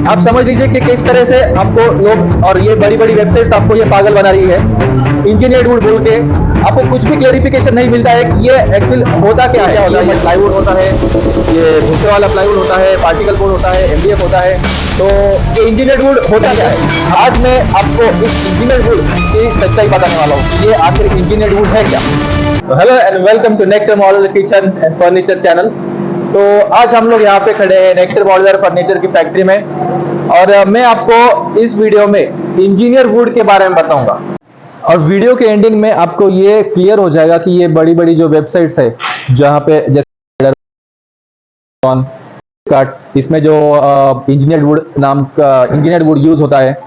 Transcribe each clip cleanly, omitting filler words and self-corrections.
आप समझ लीजिए कि किस तरह से आपको लोग और ये बड़ी बड़ी वेबसाइट्स आपको ये पागल बना रही है। इंजीनियर्ड वुड बोल के आपको कुछ भी क्लेरिफिकेशन नहीं मिलता है कि ये एक्चुअल होता क्या है। ये प्लाईवुड होता है, ये भूसे वाला प्लाईवुड होता है, पार्टिकल बोर्ड होता है, एमडीएफ होता है। तो ये इंजीनियर्ड वुड होता क्या है? आज मैं आपको इस इंजीनियर्ड वुड की सच्चाई बताने वाला हूँ। ये आखिर इंजीनियर्ड वुड है क्या? तो hello and welcome to nectar modular kitchen and furniture channel. तो आज हम लोग यहाँ पे खड़े हैं नेक्टर मॉड्यूलर फर्नीचर की फैक्ट्री में, और मैं आपको इस वीडियो में इंजीनियर वुड के बारे में बताऊंगा। और वीडियो के एंडिंग में आपको ये क्लियर हो जाएगा कि ये बड़ी बड़ी जो वेबसाइट्स है जहाँ पे जैसे इसमें जो इंजीनियर्ड वुड नाम का इंजीनियर्ड वुड यूज होता है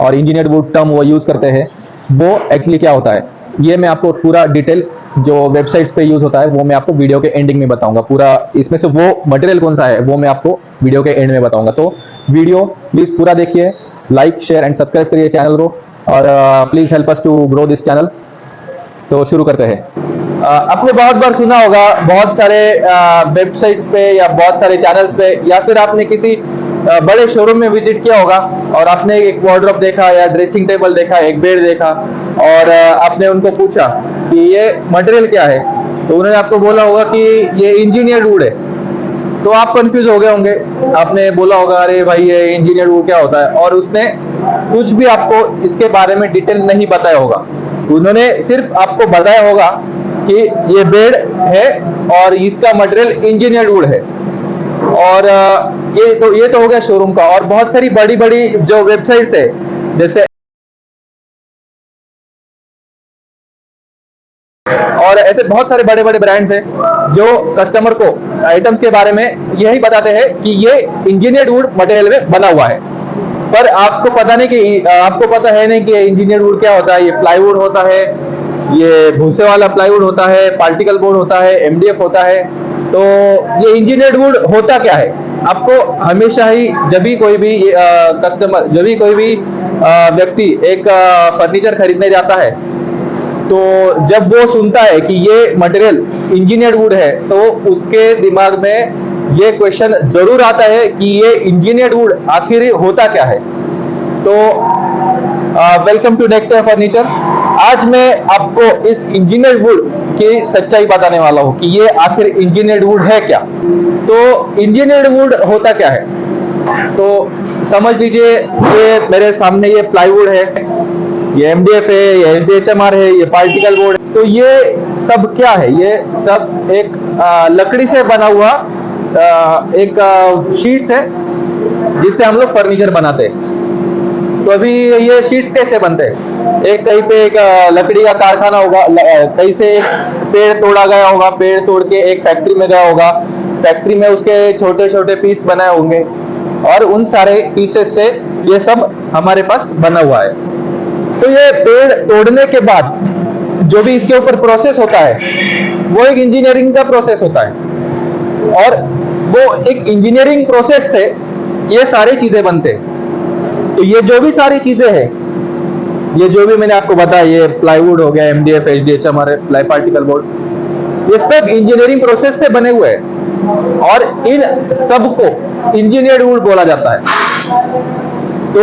और इंजीनियर्ड वुड टर्म वो यूज करते हैं, वो एक्चुअली क्या होता है ये मैं आपको पूरा डिटेल जो वेबसाइट्स पे यूज होता है वो मैं आपको वीडियो के एंडिंग में बताऊंगा। पूरा इसमें से वो मटेरियल कौन सा है वो मैं आपको वीडियो के एंड में बताऊंगा। तो वीडियो प्लीज पूरा देखिए, लाइक शेयर एंड सब्सक्राइब करिए चैनल को, और please help us to grow this channel. तो शुरू करते हैं। आपने बहुत बार सुना होगा बहुत सारे वेबसाइट्स पे या बहुत सारे चैनल्स पे, या फिर आपने किसी बड़े शोरूम में विजिट किया होगा और आपने एक वार्डरोब देखा या ड्रेसिंग टेबल देखा, एक बेड देखा, और आपने उनको पूछा कि ये मटेरियल क्या है, तो उन्होंने आपको बोला होगा कि ये इंजीनियर्ड वुड है। तो आप कंफ्यूज हो गए होंगे, आपने बोला होगा अरे भाई ये इंजीनियर्ड वुड क्या होता है, और उसने कुछ भी आपको इसके बारे में डिटेल नहीं बताया होगा। उन्होंने सिर्फ आपको बताया होगा कि ये बेड है और इसका मटेरियल इंजीनियर्ड वुड है। और ये तो हो गया शोरूम का। और बहुत सारी बड़ी बड़ी जो वेबसाइट्स है जैसे, और ऐसे बहुत सारे बड़े बड़े ब्रांड्स हैं जो कस्टमर को आइटम्स के बारे में यही बताते हैं कि ये इंजीनियर्ड वुड मटेरियल में बना हुआ है। पर आपको पता नहीं कि आपको पता है नहीं कि इंजीनियर्ड वुड क्या होता है। ये प्लाईवुड होता है, ये भूसे वाला प्लाईवुड होता है, पार्टिकल बोर्ड होता है, एमडीएफ होता है। तो ये इंजीनियर्ड वुड होता क्या है? आपको हमेशा ही जब भी कोई भी कस्टमर, जब भी कोई भी व्यक्ति एक फर्नीचर खरीदने जाता है, तो जब वो सुनता है कि ये मटेरियल इंजीनियर्ड वुड है, तो उसके दिमाग में ये क्वेश्चन जरूर आता है कि ये इंजीनियर्ड वुड आखिर होता क्या है। तो वेलकम टू नेक्टर फर्नीचर। आज मैं आपको इस इंजीनियर्ड वुड की सच्चाई बताने वाला हूँ कि ये आखिर इंजीनियर्ड वुड है क्या। तो इंजीनियर्ड वुड होता क्या है, तो समझ लीजिए ये मेरे सामने ये प्लाईवुड है, ये एमडीएफ है, ये एचडीएचएमआर है, ये पार्टिकल बोर्ड है। तो ये सब क्या है? ये सब एक लकड़ी से बना हुआ एक शीट्स है जिससे हम लोग फर्नीचर बनाते हैं। तो अभी ये शीट्स कैसे बनते हैं? एक कहीं पे एक लकड़ी का कारखाना होगा, कहीं से एक पेड़ तोड़ा गया होगा, पेड़ तोड़ के एक फैक्ट्री में गया होगा, फैक्ट्री में उसके छोटे छोटे पीस बनाए होंगे, और उन सारे पीसेस से ये सब हमारे पास बना हुआ है। तो ये पेड़ तोड़ने के बाद जो भी इसके ऊपर प्रोसेस होता है वो एक इंजीनियरिंग का प्रोसेस होता है, और वो एक इंजीनियरिंग प्रोसेस से ये सारी चीजें बनते हैं। तो ये जो भी सारी चीजें हैं, ये जो भी मैंने आपको बताया, ये प्लाईवुड हो गया, एमडीएफ, एचडीएचएमआर, प्लाई पार्टिकल बोर्ड, ये सब इंजीनियरिंग प्रोसेस से बने हुए हैं, और इन सबको इंजीनियर्ड वुड बोला जाता है। तो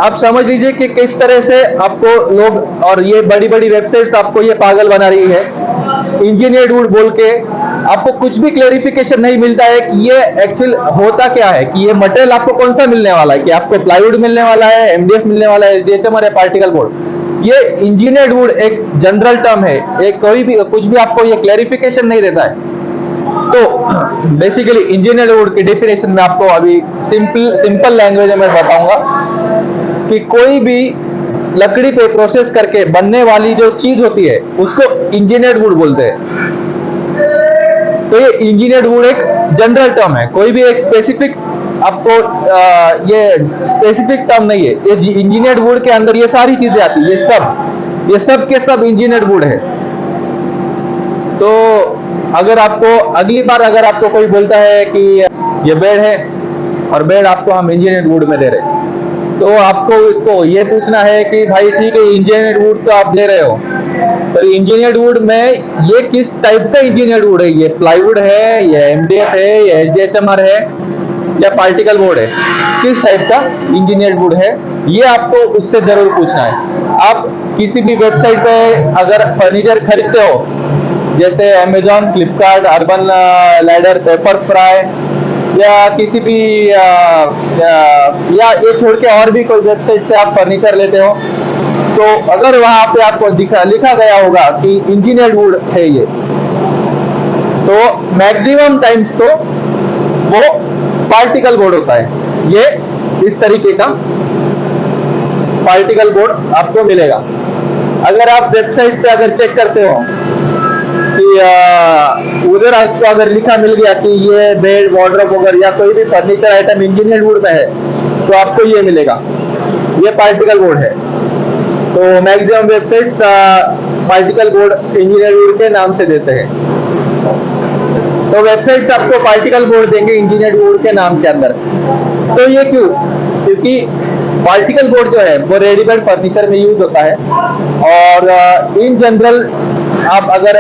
आप समझ लीजिए कि किस तरह से आपको लोग और ये बड़ी बड़ी वेबसाइट्स आपको ये पागल बना रही है। इंजीनियर्ड वुड बोल के आपको कुछ भी क्लेरिफिकेशन नहीं मिलता है कि ये एक्चुअल होता क्या है, कि ये मटेरियल आपको कौन सा मिलने वाला है, कि आपको प्लाईवुड मिलने वाला है, एमडीएफ मिलने वाला है, एचडीएचएमआर या पार्टिकल बोर्ड। ये इंजीनियर्ड वुड एक जनरल टर्म है, एक कोई भी कुछ भी आपको ये क्लेरिफिकेशन नहीं देता है। तो बेसिकली इंजीनियर्ड वुड की डेफिनेशन में आपको अभी सिंपल लैंग्वेज में बताऊंगा कि कोई भी लकड़ी पे प्रोसेस करके बनने वाली जो चीज होती है उसको इंजीनियर्ड वुड बोलते हैं। तो ये इंजीनियर्ड वुड एक जनरल टर्म है, कोई भी एक स्पेसिफिक आपको ये स्पेसिफिक टर्म नहीं है। ये इंजीनियर्ड वुड के अंदर ये सारी चीजें आती है, ये सब के सब इंजीनियर्ड वुड है। तो अगर आपको अगली बार अगर आपको कोई बोलता है कि ये बेड है और बेड आपको हम इंजीनियर्ड वुड में दे रहे हैं, तो आपको इसको ये पूछना है कि भाई ठीक है इंजीनियर्ड वुड तो आप दे रहे हो, पर इंजीनियर्ड वुड में ये किस टाइप का इंजीनियर्ड वुड है? ये प्लाईवुड है, ये एमडीएफ है, ये एचडीएचएमआर है, या पार्टिकल बोर्ड है, किस टाइप का इंजीनियर्ड वुड है, ये आपको उससे जरूर पूछना है। आप किसी भी वेबसाइट पे अगर फर्नीचर खरीदते हो, जैसे Amazon, Flipkart, urban ladder, paper fry, या किसी भी या ये छोड़ के और भी कोई वेबसाइट से आप फर्नीचर लेते हो, तो अगर वहां पे आपको लिखा गया होगा कि इंजीनियर्ड वुड है ये, तो मैक्सिमम टाइम्स तो वो पार्टिकल बोर्ड होता है। ये इस तरीके का पार्टिकल बोर्ड आपको मिलेगा। अगर आप वेबसाइट पे अगर चेक करते हो कि उधर आपको अगर लिखा मिल गया कि ये बेड, वार्डरोब वगैरह या कोई भी फर्नीचर आइटम इंजीनियर्ड वुड में है, तो आपको ये मिलेगा, ये पार्टिकल बोर्ड है। तो maximum websites particle board engineered wood के नाम से देते हैं। तो वेबसाइट्स आपको पार्टिकल बोर्ड देंगे इंजीनियर्ड वुड के नाम के अंदर। तो ये क्यों? क्योंकि पार्टिकल बोर्ड जो है वो रेडीमेड फर्नीचर में यूज होता है, और इन जनरल आप अगर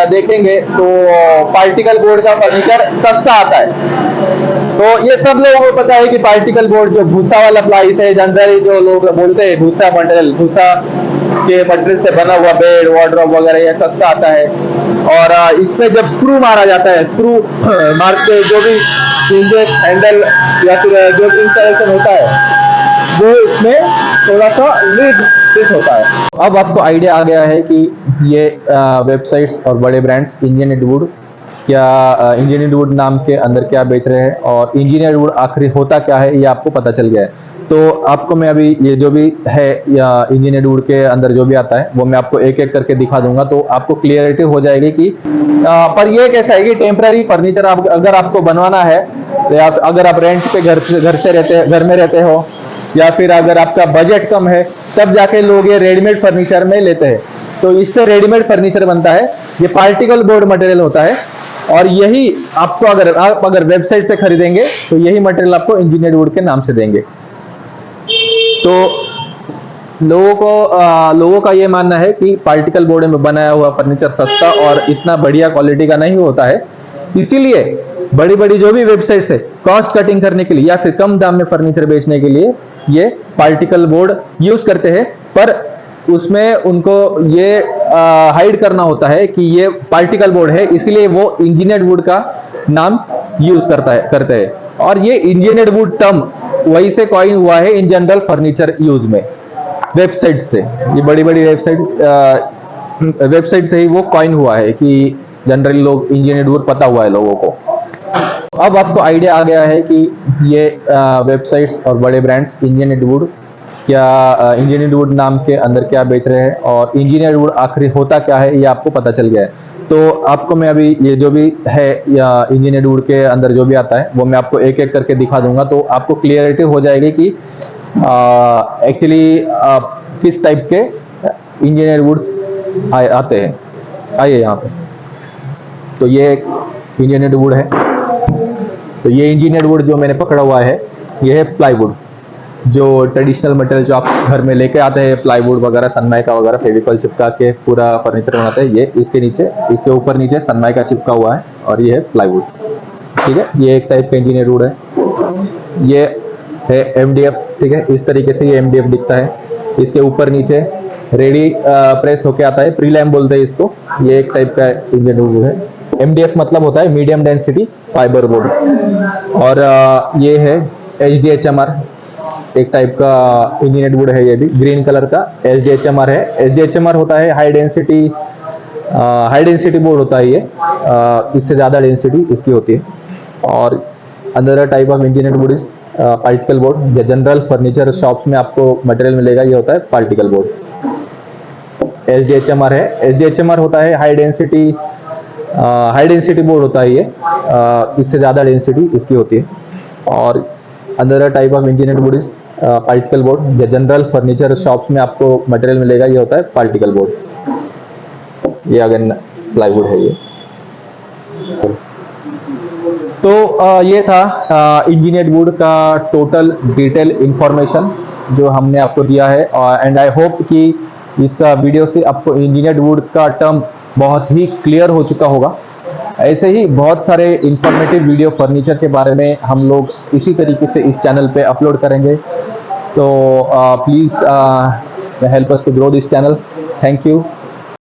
देखेंगे तो पार्टिकल बोर्ड का फर्नीचर सस्ता आता है। तो ये सब लोगों को पता है कि पार्टिकल बोर्ड जो भूसा वाला प्लाईस है, जनरली जो लोग बोलते हैं भूसा मटेरियल, भूसा के मटेरियल से बना हुआ बेड, वार्डरोब वगैरह, ये सस्ता आता है। और इसमें जब स्क्रू मारा जाता है, स्क्रू मार के जो भी हैंडल या फिर जो भी इंस्टॉलेशन होता है, वो इसमें थोड़ा सा लीड फिट होता है। अब आपको आइडिया आ गया है कि ये वेबसाइट्स और बड़े brands engineered wood engineered wood नाम के अंदर क्या बेच रहे हैं, और इंजीनियर्ड वुड आखिर होता क्या है, ये आपको पता चल गया है। तो आपको मैं अभी ये जो भी है या इंजीनियर्ड वुड के अंदर जो भी आता है वो मैं आपको एक एक करके दिखा दूंगा, तो आपको क्लियरिटी हो जाएगी कि पर ये कैसा है कि टेम्पररी फर्नीचर अगर आपको बनवाना है, या अगर आप रेंट पे घर में रहते हो, या फिर अगर आपका बजट कम है, तब जाके लोग ये रेडीमेड फर्नीचर में लेते हैं। तो इससे रेडीमेड फर्नीचर बनता है, ये पार्टिकल बोर्ड मटेरियल होता है, और यही आपको अगर वेबसाइट से खरीदेंगे तो यही मटेरियल आपको इंजीनियर्ड वुड के नाम से देंगे। तो लोगों का ये मानना है कि पार्टिकल बोर्ड में बनाया हुआ फर्नीचर सस्ता और इतना बढ़िया क्वालिटी का नहीं होता है, इसीलिए बड़ी बड़ी जो भी वेबसाइट्स है कॉस्ट कटिंग करने के लिए या फिर कम दाम में फर्नीचर बेचने के लिए ये पार्टिकल बोर्ड यूज करते हैं। पर उसमें उनको ये हाइड करना होता है कि ये पार्टिकल बोर्ड है, इसलिए वो इंजीनियर्ड वुड का नाम यूज करते हैं। और ये इंजीनियर्ड वुड टर्म वही से कॉइन हुआ है इन जनरल फर्नीचर यूज में, वेबसाइट से। ये बड़ी बड़ी वेबसाइट से ही वो कॉइन हुआ है कि जनरली लोग इंजीनियर्ड वुड पता हुआ है लोगों को। अब आपको आइडिया आ गया है कि ये वेबसाइट्स और बड़े ब्रांड्स इंजीनियर्ड वुड नाम के अंदर क्या बेच रहे हैं, और इंजीनियर्ड वुड आखिर होता क्या है, ये आपको पता चल गया है। तो आपको मैं अभी ये जो भी है या इंजीनियर्ड वुड के अंदर जो भी आता है वो मैं आपको एक एक करके दिखा दूंगा, तो आपको क्लियरिटी हो जाएगी कि एक्चुअली किस टाइप के इंजीनियर्ड वुड्स आते हैं। आइए यहाँ पे, तो ये इंजीनियर्ड वुड है। तो ये इंजीनियर्ड वुड जो मैंने पकड़ा हुआ है, ये है प्लाईवुड, जो ट्रेडिशनल मटेरियल जो आप घर में लेके आते हैं, प्लाईवुड वगैरह, सनमाइका वगैरह, फेविकॉल चिपका के पूरा फर्नीचर बनाते हैं। ये इसके ऊपर नीचे सनमाइका चिपका हुआ है, और ये है प्लाईवुड। ठीक है, ये एक टाइप का इंजीनियर्ड वुड है। ये है MDF। ठीक है, इस तरीके से ये MDF दिखता है। इसके ऊपर नीचे रेडी प्रेस होके आता है, प्रीलैम बोलते हैं इसको। ये एक टाइप का इंजीनियर्ड वुड है। MDF मतलब होता है मीडियम डेंसिटी फाइबर बोर्ड। और ये है HDHMR, एक टाइप का इंजीनियर्ड वुड है। ये भी ग्रीन कलर का HDHMR है। HDHMR होता है हाई डेंसिटी बोर्ड होता है ये, इससे ज़्यादा डेंसिटी इसकी होती है। और other type of engineered wood is particle board. General furniture shops में आपको मटेरियल मिलेगा, ये होता है पार्टिकल बोर्ड। HDHMR है। HDHMR होता है हाई डेंसिटी बोर्ड होता है ये, इससे ज़्यादा डेंसिटी इसकी होती है। और other type of engineered wood is particle board. General furniture shops में आपको मटेरियल मिलेगा, ये होता है पार्टिकल बोर्ड। ये अगेन प्लाईवुड है ये। तो ये था इंजीनियर्ड वुड का टोटल डिटेल इंफॉर्मेशन जो हमने आपको दिया है। एंड आई होप कि इस वीडियो से आपको इंजीनियर्ड वुड का टर्म बहुत ही क्लियर हो चुका होगा। ऐसे ही बहुत सारे इंफॉर्मेटिव वीडियो फर्नीचर के बारे में हम लोग इसी तरीके से इस चैनल पे अपलोड करेंगे। तो please help us to grow this channel. Thank you.